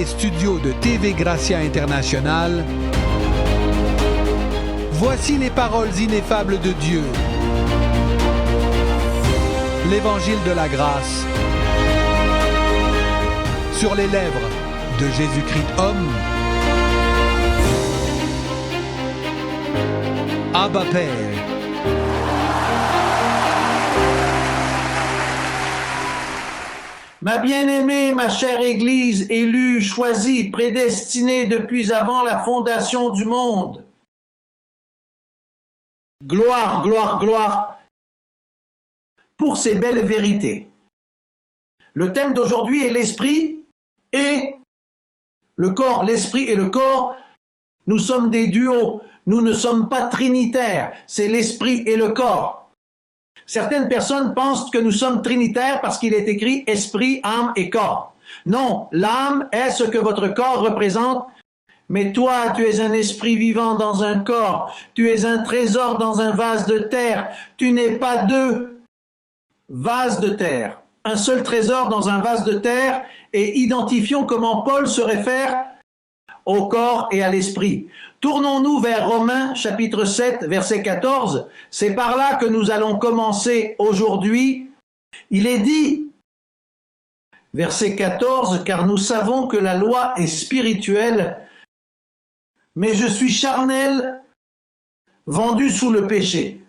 les studios de TV Gracia International, voici les paroles ineffables de Dieu. L'Évangile de la grâce sur les lèvres de Jésus-Christ homme. Abba Père. Ma bien-aimée, ma chère Église, élue, choisie, prédestinée depuis avant la fondation du monde. Gloire, gloire, gloire pour ces belles vérités. Le thème d'aujourd'hui est l'esprit et le corps. L'esprit et le corps, nous sommes des duos. Nous ne sommes pas trinitaires. C'est l'esprit et le corps. Certaines personnes pensent que nous sommes trinitaires parce qu'il est écrit esprit, âme et corps. Non, l'âme est ce que votre corps représente, mais toi, tu es un esprit vivant dans un corps. Tu es un trésor dans un vase de terre. Tu n'es pas deux vases de terre. Un seul trésor dans un vase de terre, et identifions comment Paul se réfère au corps et à l'esprit. Tournons-nous vers Romains chapitre 7, verset 14. C'est par là que nous allons commencer aujourd'hui. Il est dit, verset 14, « Car nous savons que la loi est spirituelle, mais je suis charnel, vendu sous le péché. »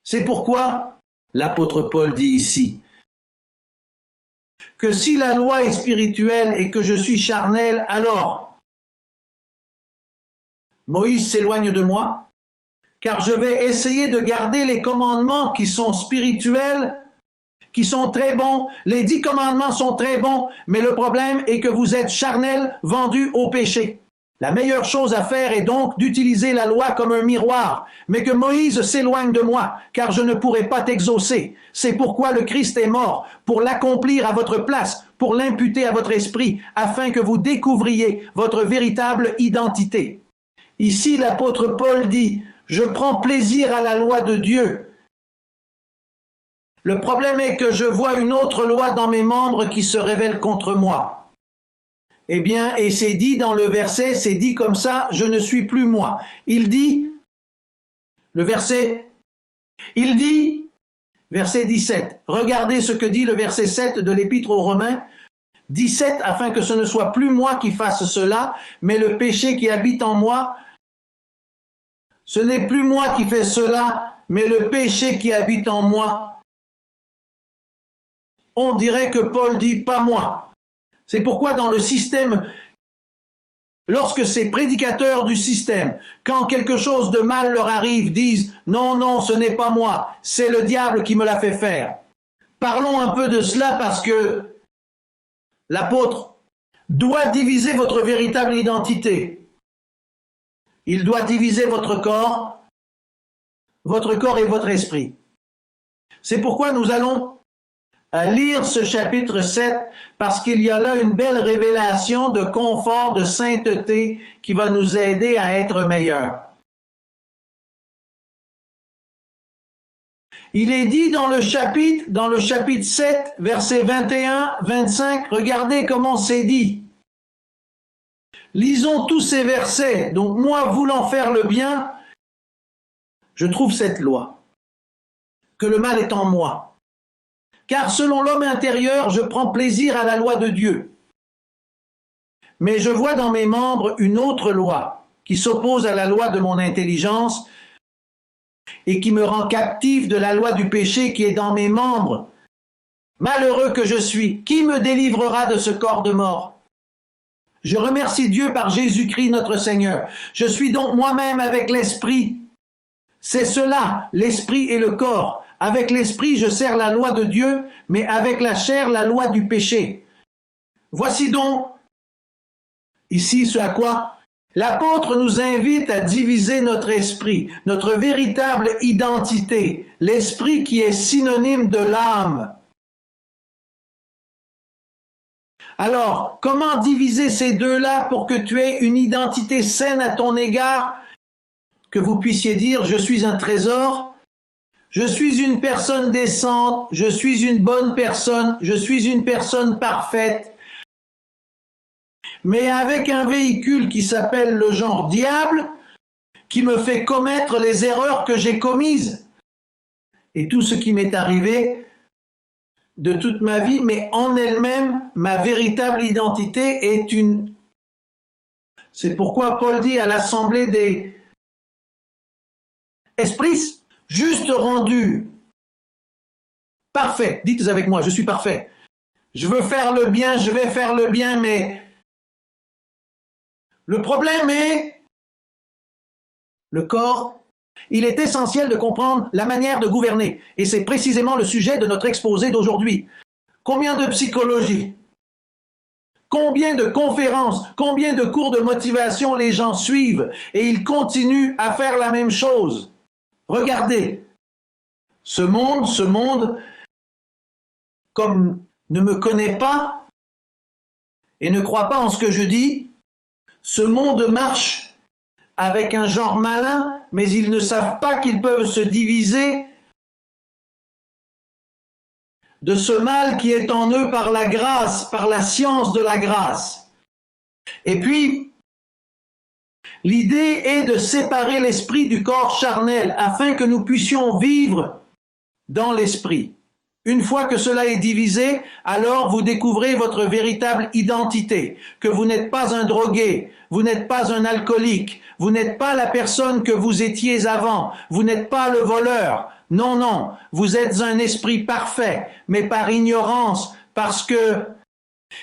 C'est pourquoi l'apôtre Paul dit ici que si la loi est spirituelle et que je suis charnel, alors Moïse s'éloigne de moi, car je vais essayer de garder les commandements qui sont spirituels, qui sont très bons. Les 10 commandements sont très bons, mais le problème est que vous êtes charnel, vendu au péché. La meilleure chose à faire est donc d'utiliser la loi comme un miroir, mais que Moïse s'éloigne de moi, car je ne pourrai pas t'exaucer. C'est pourquoi le Christ est mort, pour l'accomplir à votre place, pour l'imputer à votre esprit, afin que vous découvriez votre véritable identité. Ici, l'apôtre Paul dit, « Je prends plaisir à la loi de Dieu. » Le problème est que je vois une autre loi dans mes membres qui se révèle contre moi. Eh bien, et c'est dit dans le verset, c'est dit comme ça, je ne suis plus moi. Il dit, le verset, il dit, verset 17, regardez ce que dit le verset 7 de l'Épître aux Romains, 17, afin que ce ne soit plus moi qui fasse cela, mais le péché qui habite en moi. Ce n'est plus moi qui fais cela, mais le péché qui habite en moi. On dirait que Paul dit, pas moi. C'est pourquoi dans le système, lorsque ces prédicateurs du système, quand quelque chose de mal leur arrive, disent « Non, non, ce n'est pas moi, c'est le diable qui me l'a fait faire ». Parlons un peu de cela parce que l'apôtre doit diviser votre véritable identité. Il doit diviser votre corps et votre esprit. C'est pourquoi nous allons à lire ce chapitre 7 parce qu'il y a là une belle révélation de confort, de sainteté qui va nous aider à être meilleurs. Il est dit dans le chapitre 7, versets 21, 25, regardez comment c'est dit. Lisons tous ces versets. Donc moi, voulant faire le bien, je trouve cette loi, que le mal est en moi. Car selon l'homme intérieur, je prends plaisir à la loi de Dieu. Mais je vois dans mes membres une autre loi qui s'oppose à la loi de mon intelligence et qui me rend captif de la loi du péché qui est dans mes membres. Malheureux que je suis, qui me délivrera de ce corps de mort? Je remercie Dieu par Jésus-Christ notre Seigneur. Je suis donc moi-même avec l'esprit. C'est cela, l'esprit et le corps. Avec l'esprit, je sers la loi de Dieu, mais avec la chair, la loi du péché. Voici donc ici ce à quoi l'apôtre nous invite à diviser notre esprit, notre véritable identité, l'esprit qui est synonyme de l'âme. Alors, comment diviser ces deux-là pour que tu aies une identité saine à ton égard, que vous puissiez dire « Je suis un trésor ». Je suis une personne décente, je suis une bonne personne, je suis une personne parfaite. mais avec un véhicule qui s'appelle le genre diable, qui me fait commettre les erreurs que j'ai commises. Et tout ce qui m'est arrivé de toute ma vie, mais en elle-même, ma véritable identité est une... C'est pourquoi Paul dit à l'assemblée des esprits, juste rendu parfait. Dites avec moi, je suis parfait. Je veux faire le bien, je vais faire le bien, mais le problème est le corps. Il est essentiel de comprendre la manière de gouverner. Et c'est précisément le sujet de notre exposé d'aujourd'hui. Combien de psychologie, combien de conférences, combien de cours de motivation les gens suivent et ils continuent à faire la même chose. Regardez, ce monde, comme ne me connaît pas et ne croit pas en ce que je dis, ce monde marche avec un genre malin, mais ils ne savent pas qu'ils peuvent se diviser de ce mal qui est en eux par la grâce, par la science de la grâce. Et puis, l'idée est de séparer l'esprit du corps charnel afin que nous puissions vivre dans l'esprit. Une fois que cela est divisé, alors vous découvrez votre véritable identité, que vous n'êtes pas un drogué, vous n'êtes pas un alcoolique, vous n'êtes pas la personne que vous étiez avant, vous n'êtes pas le voleur. Non, non, vous êtes un esprit parfait, mais par ignorance, parce que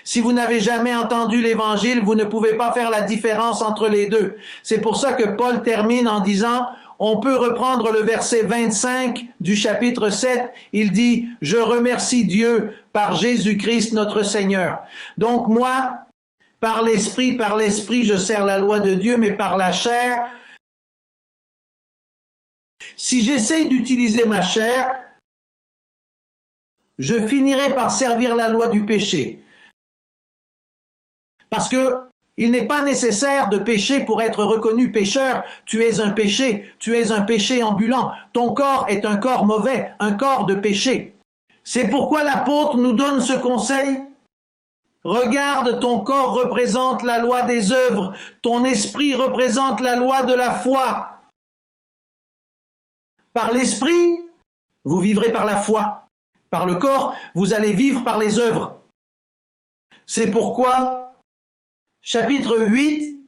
si vous n'avez jamais entendu l'Évangile, vous ne pouvez pas faire la différence entre les deux. C'est pour ça que Paul termine en disant... On peut reprendre le verset 25 du chapitre 7. Il dit « Je remercie Dieu par Jésus-Christ notre Seigneur. » Donc moi, par l'Esprit, je sers la loi de Dieu, mais par la chair, si j'essaie d'utiliser ma chair, je finirai par servir la loi du péché. Parce que il n'est pas nécessaire de pécher pour être reconnu pécheur. Tu es un péché ambulant. Ton corps est un corps mauvais, un corps de péché. C'est pourquoi l'apôtre nous donne ce conseil. Regarde, ton corps représente la loi des œuvres, ton esprit représente la loi de la foi. Par l'esprit, vous vivrez par la foi. Par le corps, vous allez vivre par les œuvres. C'est pourquoi chapitre 8,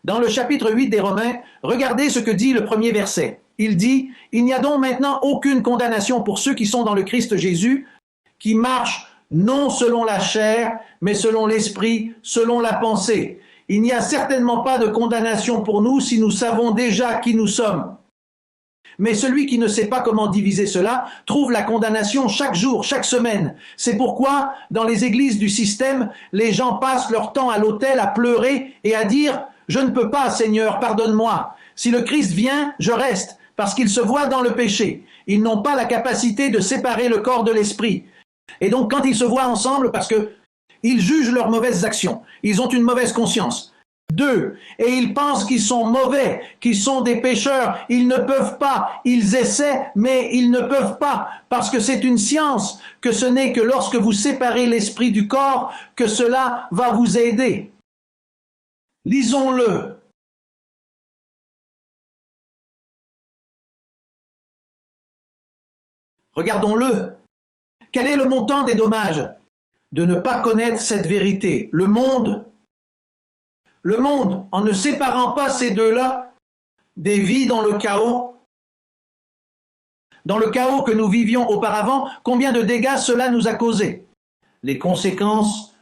dans le chapitre 8 des Romains, regardez ce que dit le premier verset. Il dit « Il n'y a donc maintenant aucune condamnation pour ceux qui sont dans le Christ Jésus, qui marchent non selon la chair, mais selon l'esprit, selon la pensée. Il n'y a certainement pas de condamnation pour nous si nous savons déjà qui nous sommes. Mais celui qui ne sait pas comment diviser cela trouve la condamnation chaque jour, chaque semaine. C'est pourquoi, dans les églises du système, les gens passent leur temps à l'autel à pleurer et à dire « Je ne peux pas, Seigneur, pardonne-moi. Si le Christ vient, je reste, parce qu'ils se voient dans le péché. Ils n'ont pas la capacité de séparer le corps de l'esprit. Et donc, quand ils se voient ensemble, parce qu'ils jugent leurs mauvaises actions, ils ont une mauvaise conscience. 2. Et ils pensent qu'ils sont mauvais, qu'ils sont des pécheurs. Ils ne peuvent pas. Ils essaient, mais ils ne peuvent pas. Parce que c'est une science, que ce n'est que lorsque vous séparez l'esprit du corps que cela va vous aider. Lisons-le. Regardons-le. Quel est le montant des dommages de ne pas connaître cette vérité? Le monde, en ne séparant pas ces deux-là, des vies dans le chaos que nous vivions auparavant, combien de dégâts cela nous a causé? Les conséquences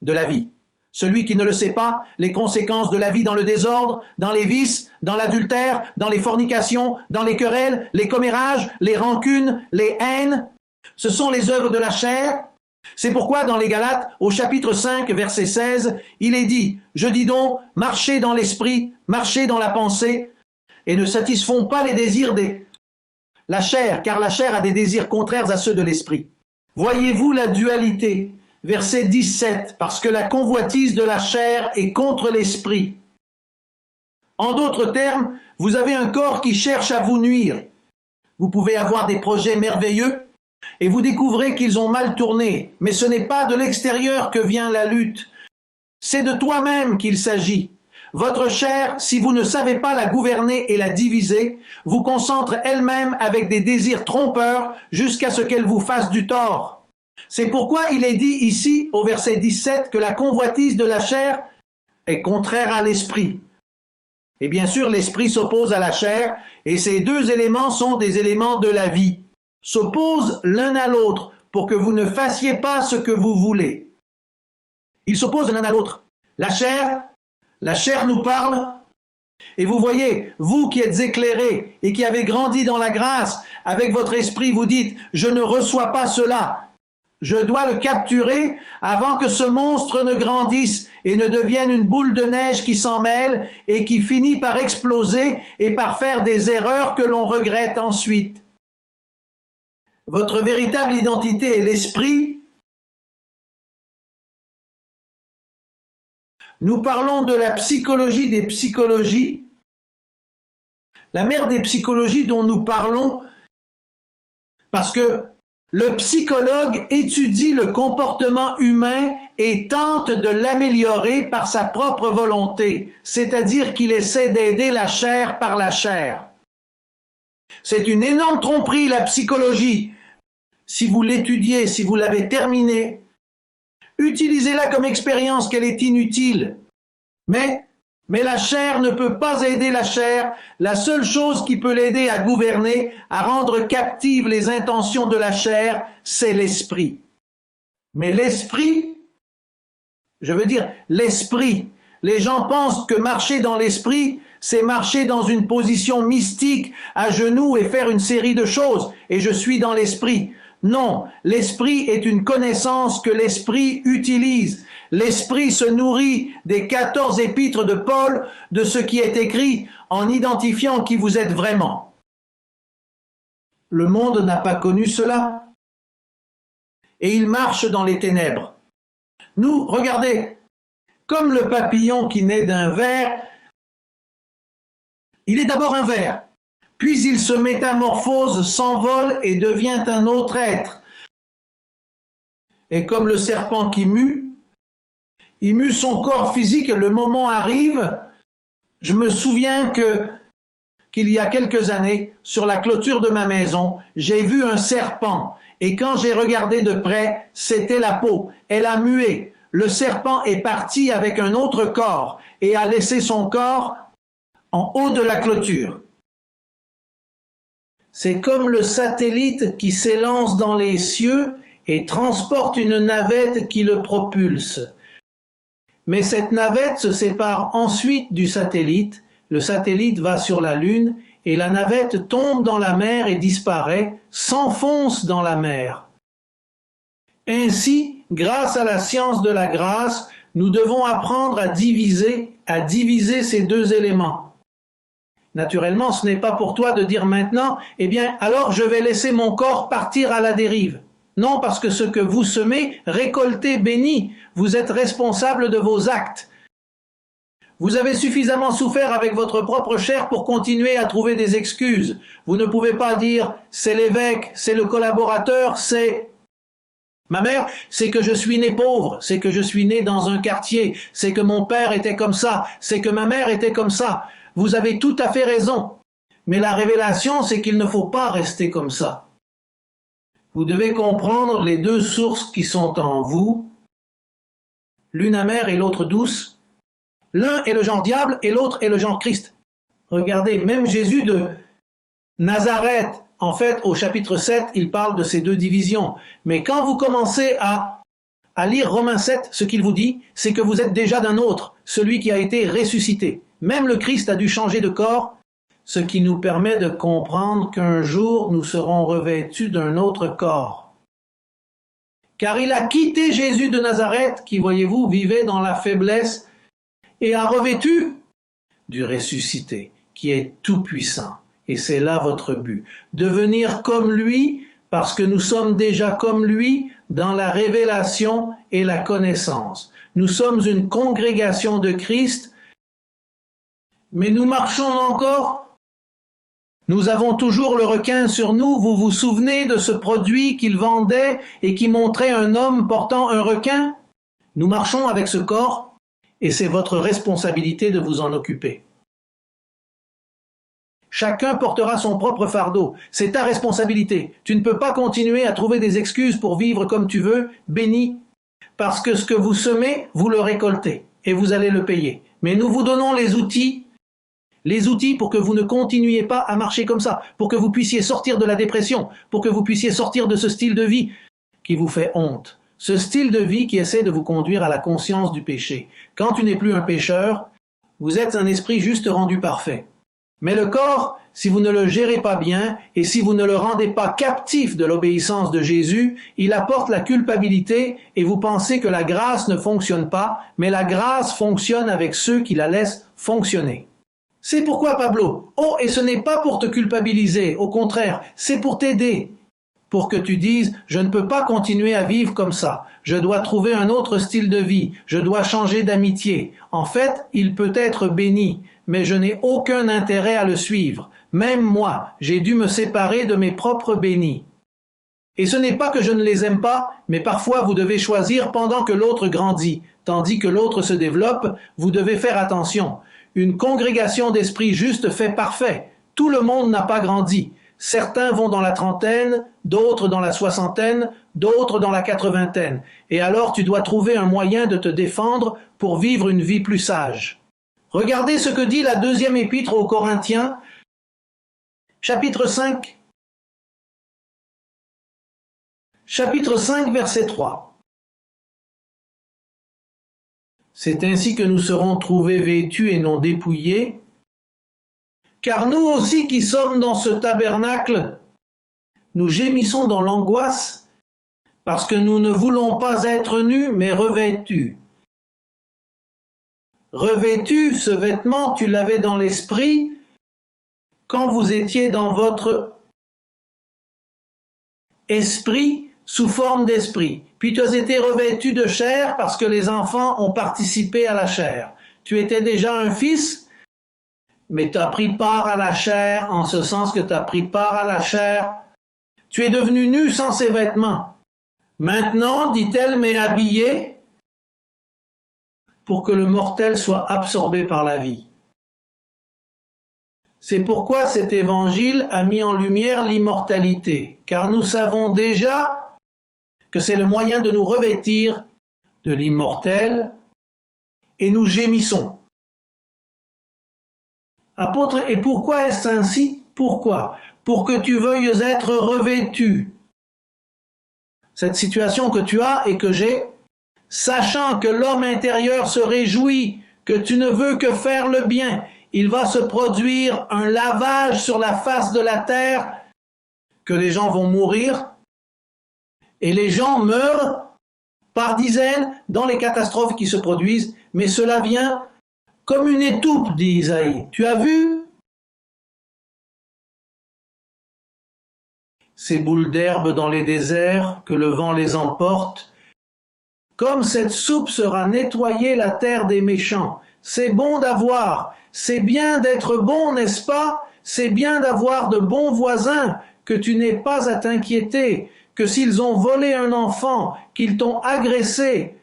de la vie. Celui qui ne le sait pas, les conséquences de la vie dans le désordre, dans les vices, dans l'adultère, dans les fornications, dans les querelles, les commérages, les rancunes, les haines, ce sont les œuvres de la chair. C'est pourquoi dans les Galates, au chapitre 5, verset 16, il est dit « Je dis donc, marchez dans l'esprit, marchez dans la pensée, et ne satisfont pas les désirs de la chair, car la chair a des désirs contraires à ceux de l'esprit. » Voyez-vous la dualité? Verset 17, parce que la convoitise de la chair est contre l'esprit. En d'autres termes, vous avez un corps qui cherche à vous nuire. Vous pouvez avoir des projets merveilleux, Et vous découvrez qu'ils ont mal tourné. Mais ce n'est pas de l'extérieur que vient la lutte. C'est de toi-même qu'il s'agit. Votre chair, si vous ne savez pas la gouverner et la diviser, vous concentre elle-même avec des désirs trompeurs jusqu'à ce qu'elle vous fasse du tort. C'est pourquoi il est dit ici, au verset 17, que la convoitise de la chair est contraire à l'esprit. Et bien sûr, l'esprit s'oppose à la chair, et ces deux éléments sont des éléments de la vie. S'opposent l'un à l'autre pour que vous ne fassiez pas ce que vous voulez. Ils s'opposent l'un à l'autre. La chair nous parle, et vous voyez, vous qui êtes éclairés et qui avez grandi dans la grâce, avec votre esprit, vous dites, je ne reçois pas cela. Je dois le capturer avant que ce monstre ne grandisse et ne devienne une boule de neige qui s'en mêle et qui finit par exploser et par faire des erreurs que l'on regrette ensuite. Votre véritable identité est l'esprit. Nous parlons de la psychologie des psychologies. La mère des psychologies dont nous parlons, parce que le psychologue étudie le comportement humain et tente de l'améliorer par sa propre volonté, c'est-à-dire qu'il essaie d'aider la chair par la chair. C'est une énorme tromperie, la psychologie. Si vous l'étudiez, si vous l'avez terminée, utilisez-la comme expérience qu'elle est inutile. Mais la chair ne peut pas aider la chair. La seule chose qui peut l'aider à gouverner, à rendre captives les intentions de la chair, c'est l'esprit. Mais l'esprit, je veux dire l'esprit, les gens pensent que marcher dans l'esprit, c'est marcher dans une position mystique, à genoux et faire une série de choses. Et je suis dans l'esprit. Non, l'esprit est une connaissance que l'esprit utilise. L'esprit se nourrit des 14 épîtres de Paul, de ce qui est écrit, en identifiant qui vous êtes vraiment. Le monde n'a pas connu cela. Et il marche dans les ténèbres. Nous, regardez, comme le papillon qui naît d'un ver, il est d'abord un ver. Puis il se métamorphose, s'envole et devient un autre être. Et comme le serpent qui mue, il mue son corps physique, le moment arrive. Je me souviens qu'il y a quelques années, sur la clôture de ma maison, j'ai vu un serpent. Et quand j'ai regardé de près, c'était la peau. Elle a mué. Le serpent est parti avec un autre corps et a laissé son corps en haut de la clôture. C'est comme le satellite qui s'élance dans les cieux et transporte une navette qui le propulse. Mais cette navette se sépare ensuite du satellite, le satellite va sur la Lune et la navette tombe dans la mer et disparaît, s'enfonce dans la mer. Ainsi, grâce à la science de la grâce, nous devons apprendre à diviser ces deux éléments. Naturellement, ce n'est pas pour toi de dire maintenant, eh bien, alors je vais laisser mon corps partir à la dérive. Non, parce que ce que vous semez, récoltez béni. Vous êtes responsable de vos actes. Vous avez suffisamment souffert avec votre propre chair pour continuer à trouver des excuses. Vous ne pouvez pas dire, c'est l'évêque, c'est le collaborateur, c'est ma mère, c'est que je suis né pauvre, c'est que je suis né dans un quartier, c'est que mon père était comme ça, c'est que ma mère était comme ça. Vous avez tout à fait raison. Mais la révélation, c'est qu'il ne faut pas rester comme ça. Vous devez comprendre les deux sources qui sont en vous, l'une amère et l'autre douce. L'un est le genre diable et l'autre est le genre Christ. Regardez, même Jésus de Nazareth, en fait, au chapitre 7, il parle de ces deux divisions. Mais quand vous commencez à lire Romains 7, ce qu'il vous dit, c'est que vous êtes déjà d'un autre, celui qui a été ressuscité. Même le Christ a dû changer de corps, ce qui nous permet de comprendre qu'un jour nous serons revêtus d'un autre corps. Car il a quitté Jésus de Nazareth, qui, voyez-vous, vivait dans la faiblesse, et a revêtu du ressuscité, qui est tout-puissant. Et c'est là votre but, devenir comme lui, parce que nous sommes déjà comme lui dans la révélation et la connaissance. Nous sommes une congrégation de Christ, mais nous marchons encore Nous avons toujours le requin sur nous. Vous vous souvenez de ce produit qu'il vendait et qui montrait un homme portant un requin? Nous marchons avec ce corps et c'est votre responsabilité de vous en occuper. Chacun portera son propre fardeau. C'est ta responsabilité. Tu ne peux pas continuer à trouver des excuses pour vivre comme tu veux, béni, parce que ce que vous semez, vous le récoltez et vous allez le payer. Mais nous vous donnons les outils pour que vous ne continuiez pas à marcher comme ça, pour que vous puissiez sortir de la dépression, pour que vous puissiez sortir de ce style de vie qui vous fait honte. Ce style de vie qui essaie de vous conduire à la conscience du péché. Quand tu n'es plus un pécheur, vous êtes un esprit juste rendu parfait. Mais le corps, si vous ne le gérez pas bien et si vous ne le rendez pas captif de l'obéissance de Jésus, il apporte la culpabilité et vous pensez que la grâce ne fonctionne pas, mais la grâce fonctionne avec ceux qui la laissent fonctionner. C'est pourquoi Pablo, et ce n'est pas pour te culpabiliser, au contraire, c'est pour t'aider, pour que tu dises « je ne peux pas continuer à vivre comme ça, je dois trouver un autre style de vie, je dois changer d'amitié. En fait, il peut être béni, mais je n'ai aucun intérêt à le suivre. Même moi, j'ai dû me séparer de mes propres bénis. » Et ce n'est pas que je ne les aime pas, mais parfois vous devez choisir pendant que l'autre grandit, tandis que l'autre se développe, vous devez faire attention. Une congrégation d'esprit juste fait parfait. Tout le monde n'a pas grandi. Certains vont dans la trentaine, d'autres dans la soixantaine, d'autres dans la quatre-vingtaine. Et alors tu dois trouver un moyen de te défendre pour vivre une vie plus sage. Regardez ce que dit la deuxième épître aux Corinthiens, chapitre 5, verset 3. C'est ainsi que nous serons trouvés vêtus et non dépouillés, car nous aussi qui sommes dans ce tabernacle, nous gémissons dans l'angoisse, parce que nous ne voulons pas être nus, mais revêtus. Revêtu, ce vêtement, tu l'avais dans l'esprit quand vous étiez dans votre esprit sous forme d'esprit. Puis tu as été revêtu de chair parce que les enfants ont participé à la chair. Tu étais déjà un fils, mais tu as pris part à la chair, en ce sens que tu as pris part à la chair. Tu es devenu nu sans ces vêtements. Maintenant, dit-elle, mais habillé, pour que le mortel soit absorbé par la vie. C'est pourquoi cet évangile a mis en lumière l'immortalité, car nous savons déjà que c'est le moyen de nous revêtir de l'immortel, et nous gémissons. Apôtre, et pourquoi est-ce ainsi? Pourquoi? Pour que tu veuilles être revêtu. Cette situation que tu as et que j'ai, sachant que l'homme intérieur se réjouit, que tu ne veux que faire le bien, il va se produire un lavage sur la face de la terre, que les gens vont mourir, et les gens meurent par dizaines dans les catastrophes qui se produisent, mais cela vient comme une étoupe, dit Isaïe. Tu as vu ces boules d'herbe dans les déserts, que le vent les emporte? Comme cette soupe sera nettoyée la terre des méchants. C'est bon d'avoir, c'est bien d'être bon, n'est-ce pas? C'est bien d'avoir de bons voisins, que tu n'aies pas à t'inquiéter, que s'ils ont volé un enfant, qu'ils t'ont agressé,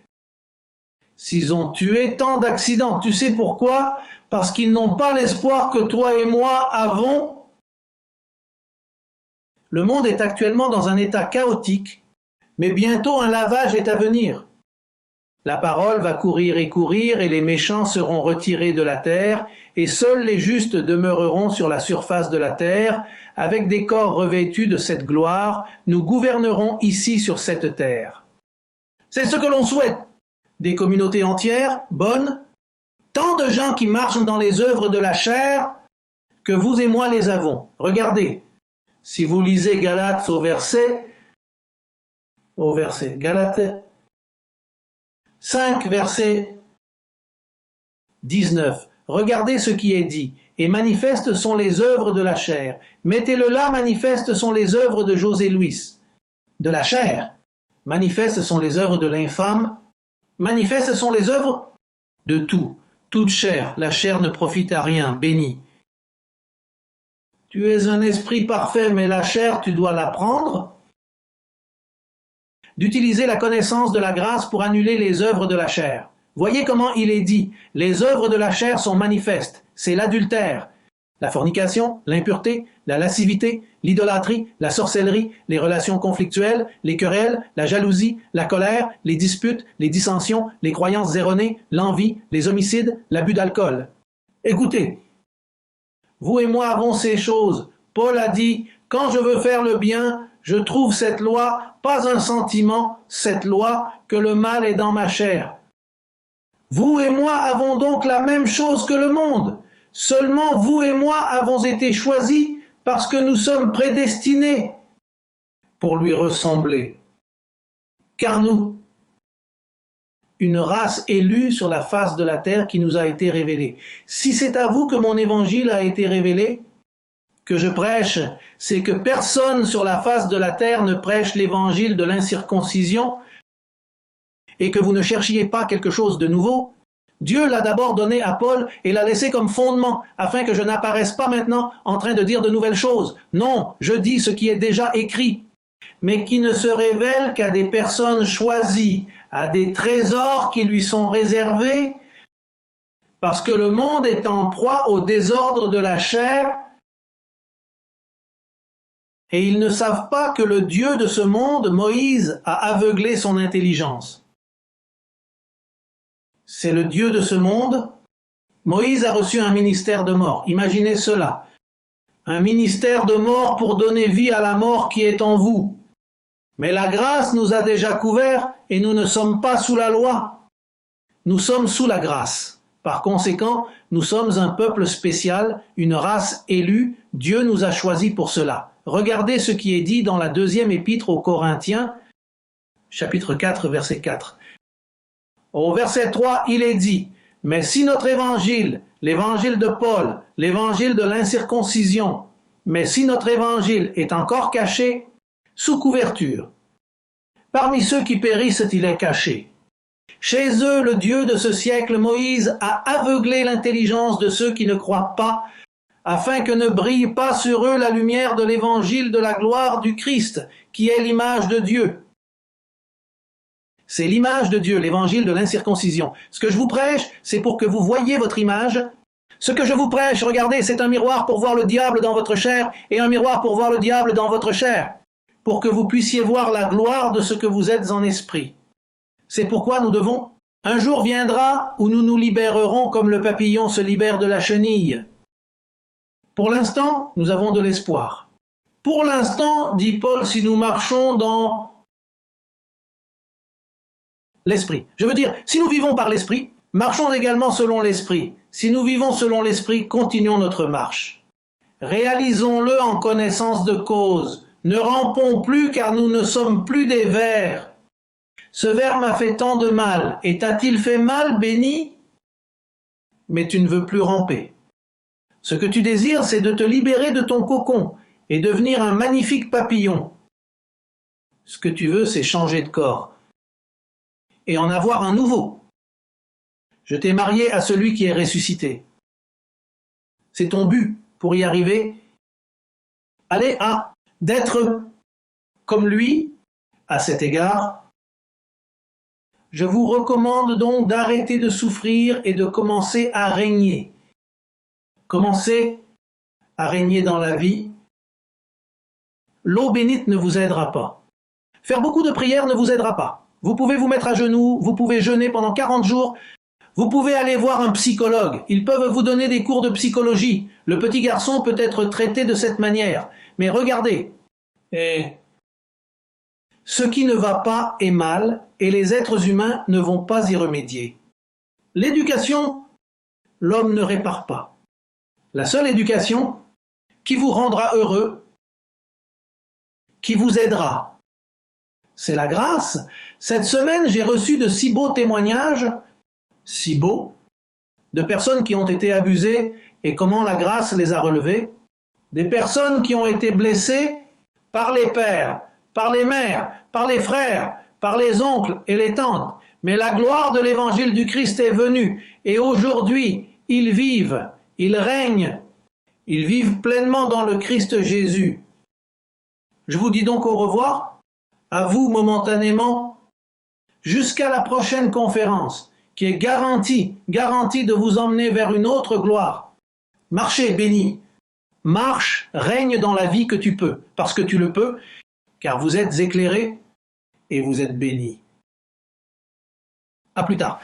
s'ils ont tué tant d'accidents, tu sais pourquoi? Parce qu'ils n'ont pas l'espoir que toi et moi avons. Le monde est actuellement dans un état chaotique, mais bientôt un lavage est à venir. La parole va courir et les méchants seront retirés de la terre, et seuls les justes demeureront sur la surface de la terre. Avec des corps revêtus de cette gloire, nous gouvernerons ici sur cette terre. C'est ce que l'on souhaite. Des communautés entières, bonnes, tant de gens qui marchent dans les œuvres de la chair, que vous et moi les avons. Regardez, si vous lisez Galates au verset Galates 5, verset 19. Regardez ce qui est dit. Et manifestes sont les œuvres de la chair. Mettez-le là, manifestes sont les œuvres de José Luis. De la chair. Manifestes sont les œuvres de l'infâme. Manifestes sont les œuvres de tout. Toute chair. La chair ne profite à rien. Béni. Tu es un esprit parfait, mais la chair, tu dois l'apprendre. D'utiliser la connaissance de la grâce pour annuler les œuvres de la chair. Voyez comment il est dit. Les œuvres de la chair sont manifestes. C'est l'adultère, la fornication, l'impureté, la lascivité, l'idolâtrie, la sorcellerie, les relations conflictuelles, les querelles, la jalousie, la colère, les disputes, les dissensions, les croyances erronées, l'envie, les homicides, l'abus d'alcool. Écoutez, vous et moi avons ces choses. Paul a dit, quand je veux faire le bien, je trouve cette loi, pas un sentiment, cette loi, que le mal est dans ma chair. Vous et moi avons donc la même chose que le monde. Seulement vous et moi avons été choisis parce que nous sommes prédestinés pour lui ressembler. Car nous, une race élue sur la face de la terre qui nous a été révélée. Si c'est à vous que mon évangile a été révélé, que je prêche, c'est que personne sur la face de la terre ne prêche l'évangile de l'incirconcision et que vous ne cherchiez pas quelque chose de nouveau. Dieu l'a d'abord donné à Paul et l'a laissé comme fondement, afin que je n'apparaisse pas maintenant en train de dire de nouvelles choses. Non, je dis ce qui est déjà écrit, mais qui ne se révèle qu'à des personnes choisies, à des trésors qui lui sont réservés, parce que le monde est en proie au désordre de la chair, et ils ne savent pas que le Dieu de ce monde, Moïse, a aveuglé son intelligence. C'est le Dieu de ce monde. Moïse a reçu un ministère de mort. Imaginez cela. Un ministère de mort pour donner vie à la mort qui est en vous. Mais la grâce nous a déjà couverts et nous ne sommes pas sous la loi. Nous sommes sous la grâce. Par conséquent, nous sommes un peuple spécial, une race élue. Dieu nous a choisis pour cela. Regardez ce qui est dit dans la deuxième épître aux Corinthiens, chapitre 4, verset 4. Au verset 3, il est dit, « Mais si notre évangile, l'évangile de Paul, l'évangile de l'incirconcision, mais si notre évangile est encore caché, sous couverture, parmi ceux qui périssent il est caché. Chez eux, le Dieu de ce siècle, Moïse, a aveuglé l'intelligence de ceux qui ne croient pas, afin que ne brille pas sur eux la lumière de l'évangile de la gloire du Christ, qui est l'image de Dieu. » C'est l'image de Dieu, l'évangile de l'incirconcision. Ce que je vous prêche, c'est pour que vous voyiez votre image. Ce que je vous prêche, regardez, c'est un miroir pour voir le diable dans votre chair et un miroir pour voir le diable dans votre chair, pour que vous puissiez voir la gloire de ce que vous êtes en esprit. C'est pourquoi nous devons. Un jour viendra où nous nous libérerons comme le papillon se libère de la chenille. Pour l'instant, nous avons de l'espoir. Pour l'instant, dit Paul, si nous marchons dans l'esprit. Je veux dire, si nous vivons par l'esprit, marchons également selon l'esprit. Si nous vivons selon l'esprit, continuons notre marche. Réalisons-le en connaissance de cause. Ne rampons plus car nous ne sommes plus des vers. Ce ver m'a fait tant de mal. Et t'a-t-il fait mal, béni? Mais tu ne veux plus ramper. Ce que tu désires, c'est de te libérer de ton cocon et devenir un magnifique papillon. Ce que tu veux, c'est changer de corps et en avoir un nouveau. Je t'ai marié à celui qui est ressuscité. C'est ton but pour y arriver. Allez, d'être comme lui à cet égard. Je vous recommande donc d'arrêter de souffrir et de commencer à régner. Commencez à régner dans la vie. L'eau bénite ne vous aidera pas. Faire beaucoup de prières ne vous aidera pas. Vous pouvez vous mettre à genoux, vous pouvez jeûner pendant 40 jours, vous pouvez aller voir un psychologue. Ils peuvent vous donner des cours de psychologie. Le petit garçon peut être traité de cette manière. Mais regardez, ce qui ne va pas est mal et les êtres humains ne vont pas y remédier. L'éducation, l'homme ne répare pas. La seule éducation qui vous rendra heureux, qui vous aidera, c'est la grâce. Cette semaine, j'ai reçu de si beaux témoignages, si beaux, de personnes qui ont été abusées et comment la grâce les a relevées, des personnes qui ont été blessées par les pères, par les mères, par les frères, par les oncles et les tantes. Mais la gloire de l'évangile du Christ est venue et aujourd'hui, ils vivent, ils règnent Ils vivent pleinement dans le Christ Jésus. Je vous dis donc au revoir, à vous momentanément, jusqu'à la prochaine conférence, qui est garantie de vous emmener vers une autre gloire. Marchez bénis. Marche, règne dans la vie que tu peux, parce que tu le peux, car vous êtes éclairés et vous êtes bénis. À plus tard.